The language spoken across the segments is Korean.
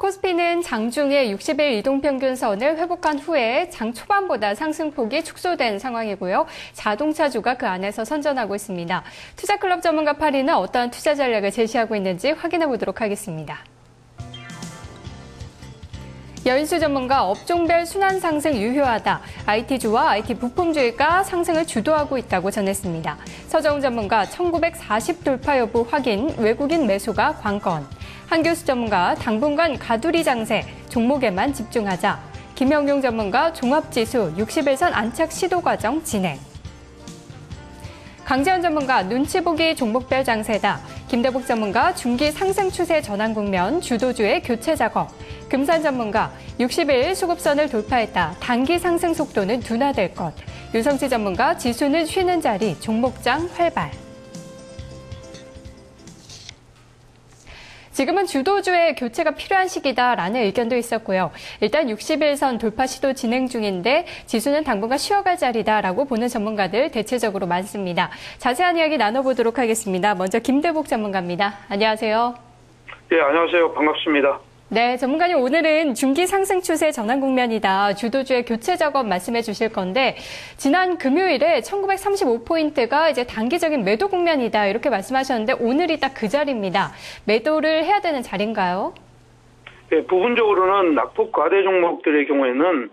코스피는 장중에 60일 이동평균선을 회복한 후에 장 초반보다 상승폭이 축소된 상황이고요. 자동차주가 그 안에서 선전하고 있습니다. 투자클럽 전문가 파리는 어떠한 투자 전략을 제시하고 있는지 확인해 보도록 하겠습니다. 여인수 전문가 업종별 순환 상승 유효하다. IT주와 IT 부품주가 상승을 주도하고 있다고 전했습니다. 서정훈 전문가 1940 돌파 여부 확인, 외국인 매수가 관건. 한교수 전문가 당분간 가두리 장세, 종목에만 집중하자. 김영용 전문가 종합지수 60일선 안착 시도 과정 진행. 강재현 전문가 눈치 보기 종목별 장세다. 김대복 전문가 중기 상승 추세 전환 국면, 주도주의 교체 작업. 금산 전문가 60일 수급선을 돌파했다. 단기 상승 속도는 둔화될 것. 유성치 전문가 지수는 쉬는 자리, 종목장 활발. 지금은 주도주의 교체가 필요한 시기다라는 의견도 있었고요. 일단 60일선 돌파 시도 진행 중인데 지수는 당분간 쉬어갈 자리다라고 보는 전문가들 대체적으로 많습니다. 자세한 이야기 나눠보도록 하겠습니다. 먼저 김대복 전문가입니다. 안녕하세요. 네, 안녕하세요. 반갑습니다. 네, 전문가님 오늘은 중기 상승 추세 전환 국면이다. 주도주의 교체 작업 말씀해 주실 건데 지난 금요일에 1935포인트가 이제 단기적인 매도 국면이다. 이렇게 말씀하셨는데 오늘이 딱 그 자리입니다. 매도를 해야 되는 자리인가요? 네, 부분적으로는 낙폭 과대 종목들의 경우에는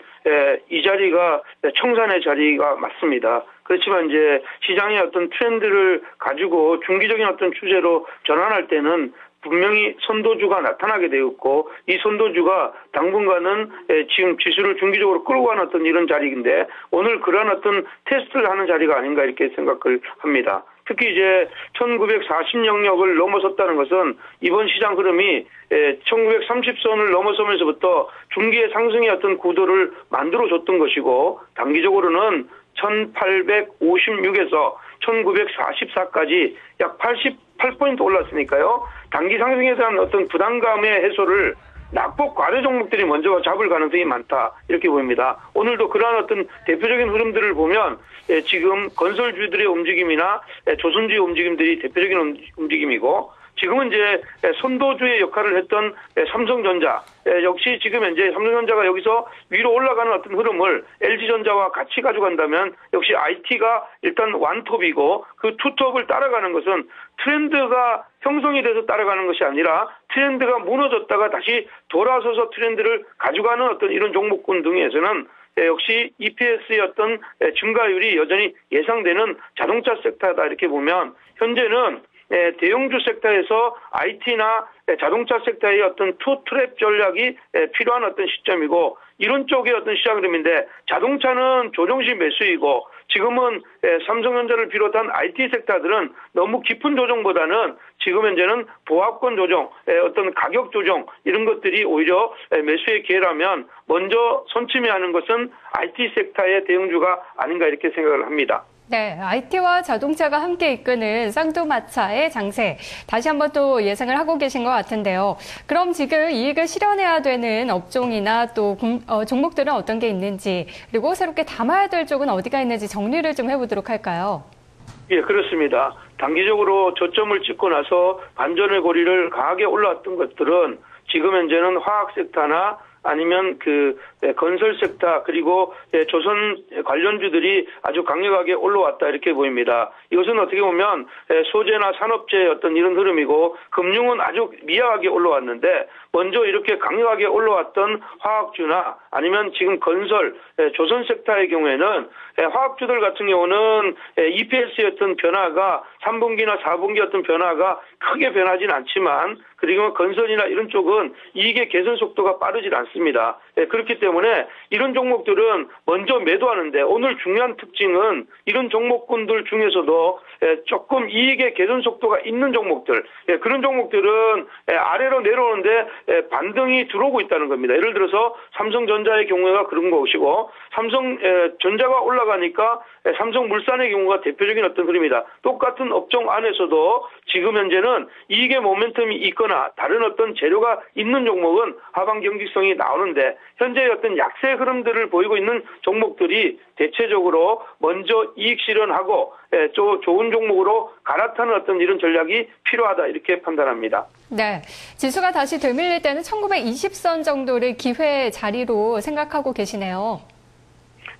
이 자리가 청산의 자리가 맞습니다. 그렇지만 이제 시장의 어떤 트렌드를 가지고 중기적인 어떤 추세로 전환할 때는 분명히 선도주가 나타나게 되었고 이 선도주가 당분간은 지금 지수를 중기적으로 끌고 가는 어떤 이런 자리인데 오늘 그런 어떤 테스트를 하는 자리가 아닌가 이렇게 생각을 합니다. 특히 이제 1940 영역을 넘어섰다는 것은 이번 시장 흐름이 1930선을 넘어서면서부터 중기의 상승의 어떤 구도를 만들어줬던 것이고 단기적으로는 1856에서 1944까지 약 88포인트 올랐으니까요. 단기 상승에 대한 어떤 부담감의 해소를 낙폭 과대 종목들이 먼저 잡을 가능성이 많다 이렇게 보입니다. 오늘도 그러한 어떤 대표적인 흐름들을 보면 지금 건설주들의 움직임이나 조선주의 움직임들이 대표적인 움직임이고 지금은 이제 선도주의 역할을 했던 삼성전자 역시 지금 현재 삼성전자가 여기서 위로 올라가는 어떤 흐름을 LG전자와 같이 가져간다면 역시 IT가 일단 완톱이고 그 투톱을 따라가는 것은 트렌드가 형성이 돼서 따라가는 것이 아니라 트렌드가 무너졌다가 다시 돌아서서 트렌드를 가져가는 어떤 이런 종목군 등에서는 역시 EPS의 어떤 증가율이 여전히 예상되는 자동차 섹터다 이렇게 보면 현재는 대형주 섹터에서 IT나 자동차 섹터의 어떤 투 트랩 전략이 필요한 어떤 시점이고 이런 쪽의 어떤 시장 흐름인데 자동차는 조정시 매수이고 지금은 삼성전자를 비롯한 IT 섹터들은 너무 깊은 조정보다는 지금 현재는 보합권 조정, 어떤 가격 조정 이런 것들이 오히려 매수의 기회라면 먼저 선침해하는 것은 IT 섹터의 대형주가 아닌가 이렇게 생각을 합니다. 네, IT와 자동차가 함께 이끄는 쌍두마차의 장세. 다시 한번 또 예상을 하고 계신 것 같은데요. 그럼 지금 이익을 실현해야 되는 업종이나 또 종목들은 어떤 게 있는지, 그리고 새롭게 담아야 될 쪽은 어디가 있는지 정리를 좀 해보도록 할까요? 예, 그렇습니다. 단기적으로 저점을 찍고 나서 반전의 고리를 강하게 올라왔던 것들은 지금 현재는 화학 섹터나 아니면 건설 섹터 그리고 조선 관련주들이 아주 강력하게 올라왔다 이렇게 보입니다. 이것은 어떻게 보면 소재나 산업재의 어떤 이런 흐름이고 금융은 아주 미약하게 올라왔는데 먼저 이렇게 강력하게 올라왔던 화학주나 아니면 지금 건설, 조선 섹터의 경우에는 화학주들 같은 경우는 EPS의 어떤 변화가 3분기나 4분기 어떤 변화가 크게 변하진 않지만 그리고 건설이나 이런 쪽은 이익의 개선 속도가 빠르질 않습니다. 그렇기 때문에 이런 종목들은 먼저 매도하는데 오늘 중요한 특징은 이런 종목군들 중에서도 조금 이익의 개선 속도가 있는 종목들 그런 종목들은 아래로 내려오는데 반등이 들어오고 있다는 겁니다. 예를 들어서 삼성전자의 경우가 그런 것이고 삼성전자가 올라가니까 삼성물산의 경우가 대표적인 어떤 흐름이다. 똑같은 업종 안에서도 지금 현재는 이익의 모멘텀이 있거나 다른 어떤 재료가 있는 종목은 하방 경직성이 나오는데 현재 어떤 약세 흐름들을 보이고 있는 종목들이 대체적으로 먼저 이익 실현하고 좋은 종목으로 갈아타는 어떤 이런 전략이 필요하다 이렇게 판단합니다. 네, 지수가 다시 되밀릴 때는 1920선 정도를 기회 자리로 생각하고 계시네요.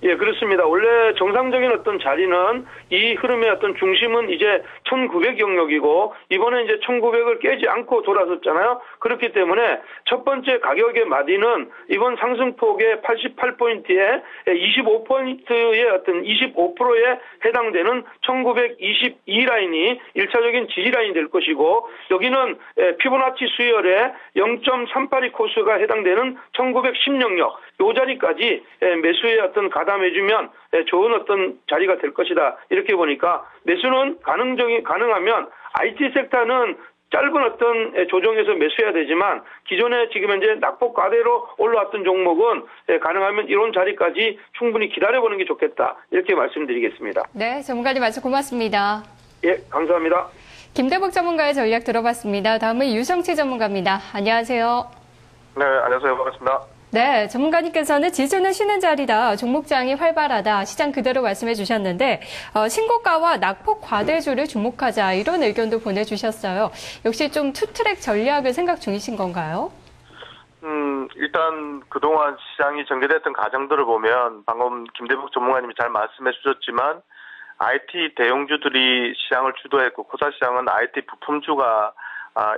예, 그렇습니다. 원래 정상적인 어떤 자리는 이 흐름의 어떤 중심은 이제 1900 영역이고 이번에 이제 1900을 깨지 않고 돌아섰잖아요. 그렇기 때문에 첫 번째 가격의 마디는 이번 상승폭의 88포인트에 25포인트의 어떤 25%에 해당되는 1922 라인이 1차적인 지지 라인이 될 것이고 여기는 피보나치 수열의 0.382 코스가 해당되는 1910 영역 이 자리까지 매수의 어떤 가담해주면 좋은 어떤 자리가 될 것이다. 이렇게 보니까 매수는 가능하면 IT 섹터는 짧은 어떤 조정에서 매수해야 되지만 기존에 지금 현재 낙폭 과대로 올라왔던 종목은 가능하면 이런 자리까지 충분히 기다려보는 게 좋겠다. 이렇게 말씀드리겠습니다. 네, 전문가님 말씀 고맙습니다. 예, 감사합니다. 김대복 전문가의 전략 들어봤습니다. 다음은 유성치 전문가입니다. 안녕하세요. 네, 안녕하세요. 반갑습니다. 네, 전문가님께서는 지수는 쉬는 자리다, 종목장이 활발하다, 시장 그대로 말씀해 주셨는데 신고가와 낙폭 과대주를 주목하자 이런 의견도 보내주셨어요. 역시 좀 투트랙 전략을 생각 중이신 건가요? 일단 그동안 시장이 전개됐던 과정들을 보면 방금 김대복 전문가님이 잘 말씀해 주셨지만 IT 대형주들이 시장을 주도했고 코스닥시장은 IT 부품주가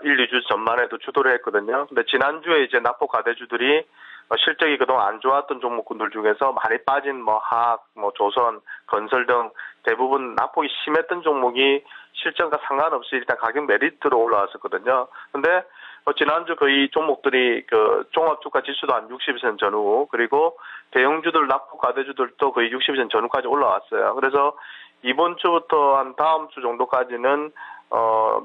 1, 2주 전만 해도 주도를 했거든요. 근데 지난주에 이제 낙폭 과대주들이 실적이 그동안 안 좋았던 종목군들 중에서 많이 빠진 화학, 조선, 건설 등 대부분 낙폭이 심했던 종목이 실적과 상관없이 일단 가격 메리트로 올라왔었거든요. 근데 지난주 거의 종목들이 종합주가 지수도 한 60선 전후 그리고 대형주들 낙폭 과대주들도 거의 60선 전후까지 올라왔어요. 그래서 이번 주부터 한 다음 주 정도까지는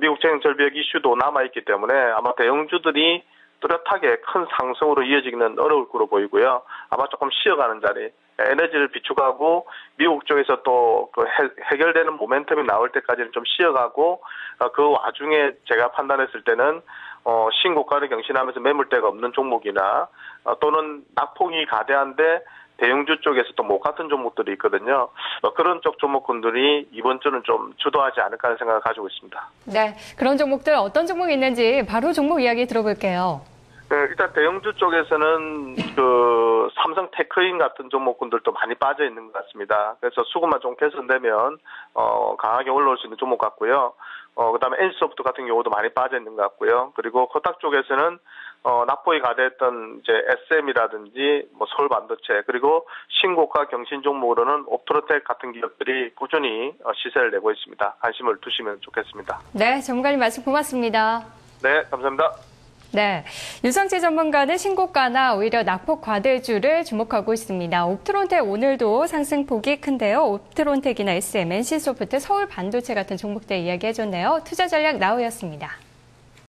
미국 재정 절벽 이슈도 남아있기 때문에 아마 대형주들이 뚜렷하게 큰 상승으로 이어지기는 어려울 거로 보이고요. 아마 조금 쉬어가는 자리, 에너지를 비축하고 미국 쪽에서 또 해결되는 모멘텀이 나올 때까지는 좀 쉬어가고 그 와중에 제가 판단했을 때는 신고가를 경신하면서 매물대가 없는 종목이나 또는 낙폭이 가대한데 대형주 쪽에서 또 못 같은 종목들이 있거든요. 그런 쪽 종목군들이 이번 주는 좀 주도하지 않을까 하는 생각을 가지고 있습니다. 네, 그런 종목들 어떤 종목이 있는지 바로 종목 이야기 들어볼게요. 네, 일단 대형주 쪽에서는 삼성 테크인 같은 종목군들도 많이 빠져 있는 것 같습니다. 그래서 수급만 좀 개선되면 강하게 올라올 수 있는 종목 같고요. 그다음에 NC소프트 같은 경우도 많이 빠져 있는 것 같고요. 그리고 코스닥 쪽에서는 낙폭이 가대했던 이제 SM이라든지 서울반도체 그리고 신고가 경신 종목으로는 옵트로텍 같은 기업들이 꾸준히 시세를 내고 있습니다. 관심을 두시면 좋겠습니다. 네, 전문가님 말씀 고맙습니다. 네, 감사합니다. 네, 유성치 전문가는 신고가나 오히려 낙폭 과대주를 주목하고 있습니다. 옵트론텍 오늘도 상승폭이 큰데요. 옵트론텍이나 SM, NC소프트, 서울반도체 같은 종목들 이야기해줬네요. 투자 전략 나우였습니다.